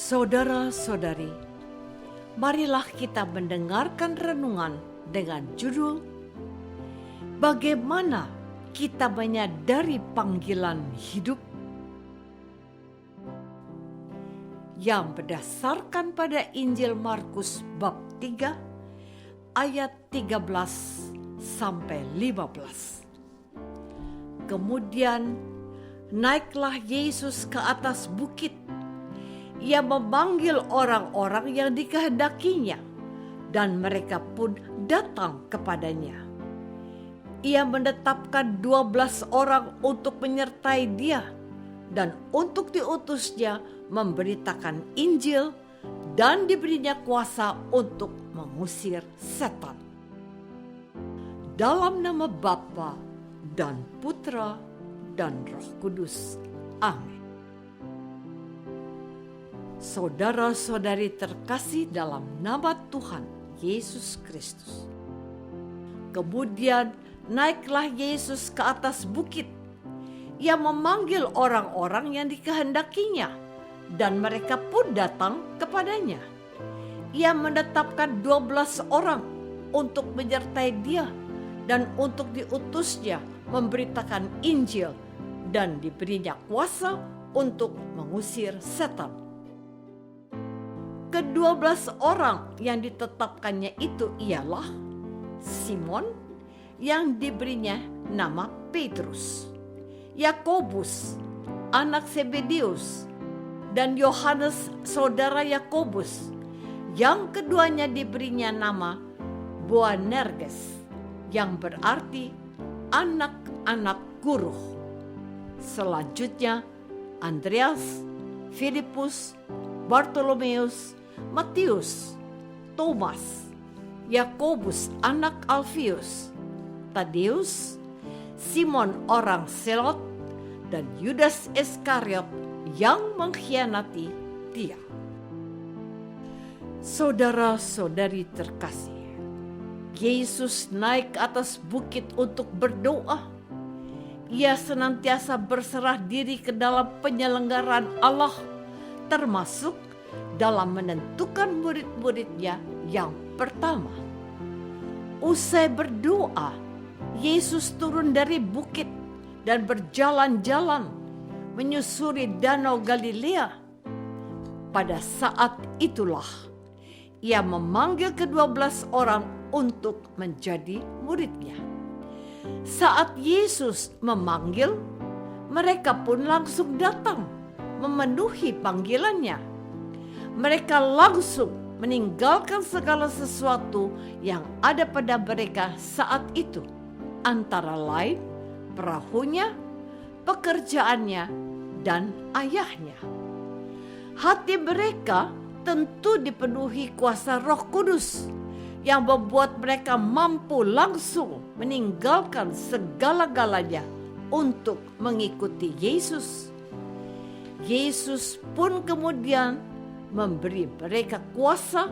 Saudara-saudari, marilah kita mendengarkan renungan dengan judul Bagaimana kita menyadari panggilan hidup, yang berdasarkan pada Injil Markus bab 3 ayat 13 sampai 15. Kemudian naiklah Yesus ke atas bukit. Ia memanggil orang-orang yang dikehendakinya, dan mereka pun datang kepadanya. Ia menetapkan 12 orang untuk menyertai dia, dan untuk diutusnya memberitakan Injil, dan diberinya kuasa untuk mengusir setan. Dalam nama Bapa dan Putra dan Roh Kudus. Amin. Saudara-saudari terkasih dalam nama Tuhan Yesus Kristus. Kemudian naiklah Yesus ke atas bukit. Ia memanggil orang-orang yang dikehendakinya, dan mereka pun datang kepadanya. Ia menetapkan 12 orang untuk menyertai dia, dan untuk diutusnya memberitakan Injil, dan diberinya kuasa untuk mengusir setan. Ke-12 orang yang ditetapkannya itu ialah Simon yang diberinya nama Petrus, Yakobus anak Zebedeus, dan Yohanes saudara Yakobus, yang keduanya diberinya nama Boanerges, yang berarti anak-anak guru. Selanjutnya Andreas, Filipus, Bartolomeus, Matius, Thomas, Yakobus anak Alfius, Tadeus, Simon orang Selot, dan Yudas Iskariot yang mengkhianati dia. Saudara-saudari terkasih, Yesus naik ke atas bukit untuk berdoa. Ia senantiasa berserah diri ke dalam penyelenggaraan Allah, termasuk dalam menentukan murid-muridnya yang pertama. Usai berdoa, Yesus turun dari bukit dan berjalan-jalan menyusuri Danau Galilea. Pada saat itulah ia memanggil ke-12 orang untuk menjadi muridnya. Saat Yesus memanggil, mereka pun langsung datang memenuhi panggilannya. Mereka langsung meninggalkan segala sesuatu yang ada pada mereka saat itu, antara lain perahunya, pekerjaannya, dan ayahnya. Hati mereka tentu dipenuhi kuasa Roh Kudus yang membuat mereka mampu langsung meninggalkan segala-galanya untuk mengikuti Yesus. Yesus pun kemudian memberi mereka kuasa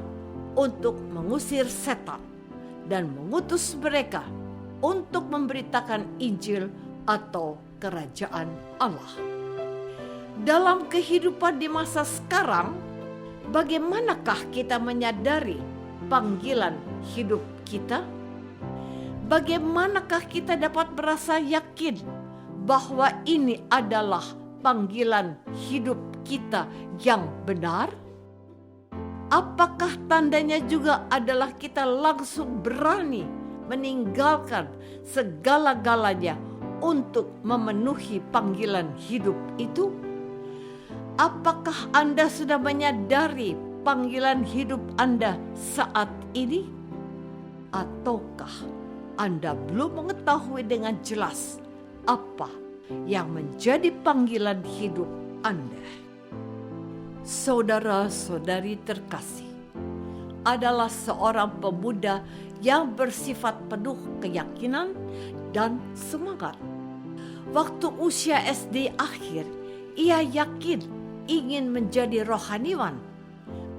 untuk mengusir setan dan mengutus mereka untuk memberitakan Injil atau kerajaan Allah. Dalam kehidupan di masa sekarang, bagaimanakah kita menyadari panggilan hidup kita? Bagaimanakah kita dapat merasa yakin bahwa ini adalah panggilan hidup kita yang benar? Apakah tandanya juga adalah kita langsung berani meninggalkan segala-galanya untuk memenuhi panggilan hidup itu? Apakah Anda sudah menyadari panggilan hidup Anda saat ini? Ataukah Anda belum mengetahui dengan jelas apa yang menjadi panggilan hidup Anda? Saudara-saudari terkasih, adalah seorang pemuda yang bersifat penuh keyakinan dan semangat. Waktu usia SD akhir, ia yakin ingin menjadi rohaniwan.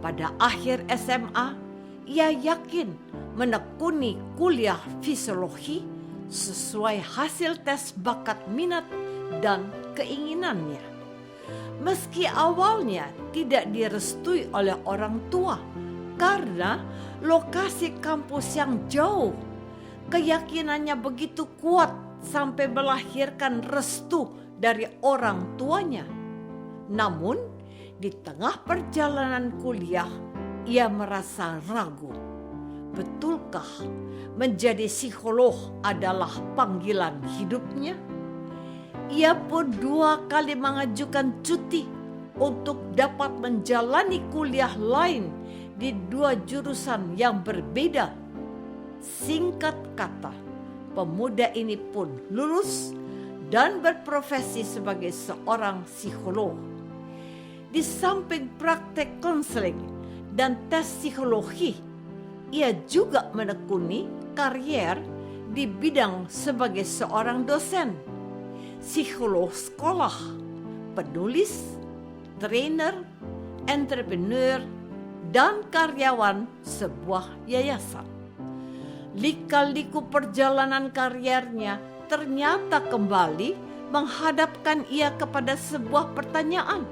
Pada akhir SMA, ia yakin menekuni kuliah fisiologi sesuai hasil tes bakat minat dan keinginannya. Meski awalnya tidak direstui oleh orang tua karena lokasi kampus yang jauh, keyakinannya begitu kuat sampai melahirkan restu dari orang tuanya. Namun, di tengah perjalanan kuliah, ia merasa ragu. Betulkah menjadi psikolog adalah panggilan hidupnya? Ia pun 2 kali mengajukan cuti untuk dapat menjalani kuliah lain di 2 jurusan yang berbeda. Singkat kata, pemuda ini pun lulus dan berprofesi sebagai seorang psikolog. Di samping praktek konseling dan tes psikologi, ia juga menekuni karier di bidang sebagai seorang dosen, psikolog sekolah, penulis, trainer, entrepreneur, dan karyawan sebuah yayasan. Lika-liku perjalanan kariernya ternyata kembali menghadapkan ia kepada sebuah pertanyaan.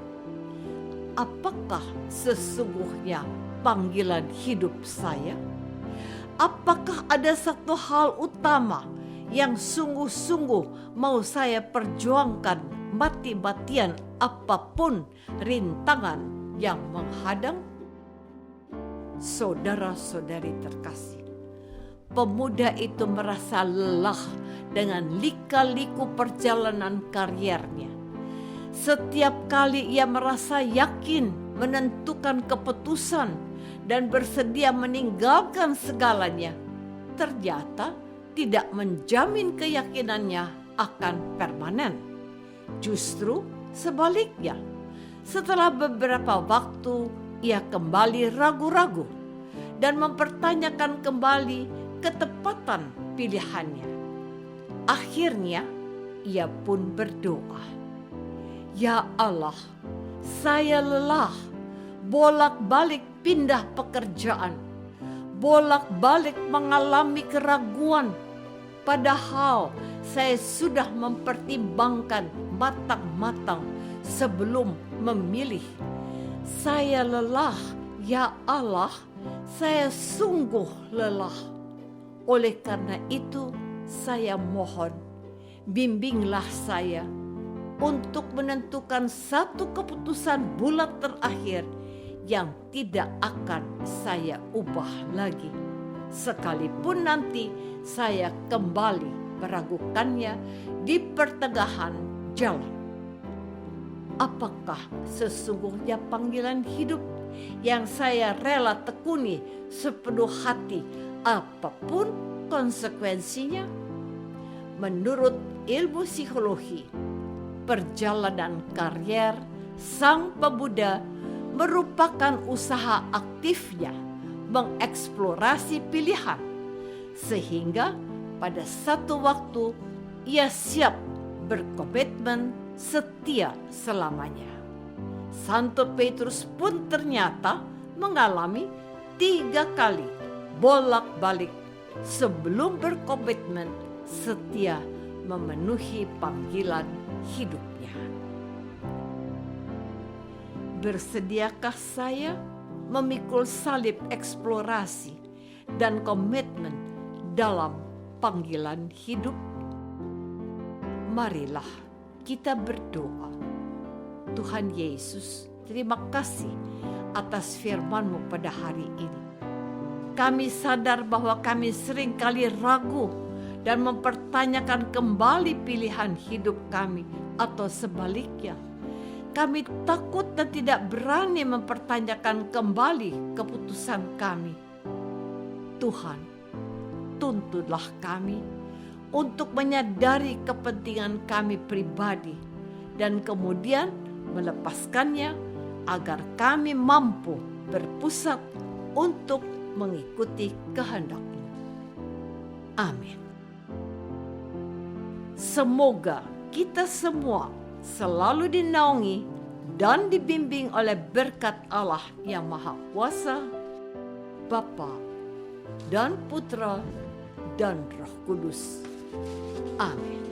Apakah sesungguhnya panggilan hidup saya? Apakah ada satu hal utama yang sungguh-sungguh mau saya perjuangkan mati-matian apapun rintangan yang menghadang? Saudara-saudari terkasih, pemuda itu merasa lelah dengan lika-liku perjalanan kariernya. Setiap kali ia merasa yakin menentukan keputusan dan bersedia meninggalkan segalanya, ternyata tidak menjamin keyakinannya akan permanen. Justru sebaliknya, setelah beberapa waktu ia kembali ragu-ragu dan mempertanyakan kembali ketepatan pilihannya. Akhirnya ia pun berdoa, "Ya Allah, saya lelah bolak-balik pindah pekerjaan, bolak-balik mengalami keraguan, padahal saya sudah mempertimbangkan matang-matang sebelum memilih. Saya lelah, ya Allah, saya sungguh lelah. Oleh karena itu, saya mohon, bimbinglah saya untuk menentukan satu keputusan bulat terakhir yang tidak akan saya ubah lagi, sekalipun nanti saya kembali meragukannya di pertengahan jalan. Apakah sesungguhnya panggilan hidup yang saya rela tekuni sepenuh hati apapun konsekuensinya?" Menurut ilmu psikologi, perjalanan karier sang pemuda merupakan usaha aktifnya mengeksplorasi pilihan, sehingga pada satu waktu ia siap berkomitmen setia selamanya. Santo Petrus pun ternyata mengalami 3 kali bolak-balik sebelum berkomitmen setia memenuhi panggilan hidupnya. Bersediakah saya memikul salib eksplorasi dan komitmen dalam panggilan hidup? Marilah kita berdoa. Tuhan Yesus, terima kasih atas firman-Mu pada hari ini. Kami sadar bahwa kami seringkali ragu dan mempertanyakan kembali pilihan hidup kami, atau sebaliknya, kami takut dan tidak berani mempertanyakan kembali keputusan kami. Tuhan, tuntunlah kami untuk menyadari kepentingan kami pribadi dan kemudian melepaskannya agar kami mampu berpusat untuk mengikuti kehendak-Mu. Amin. Semoga kita semua selalu dinaungi dan dibimbing oleh berkat Allah yang Maha Kuasa, Bapa dan Putra dan Roh Kudus. Amin.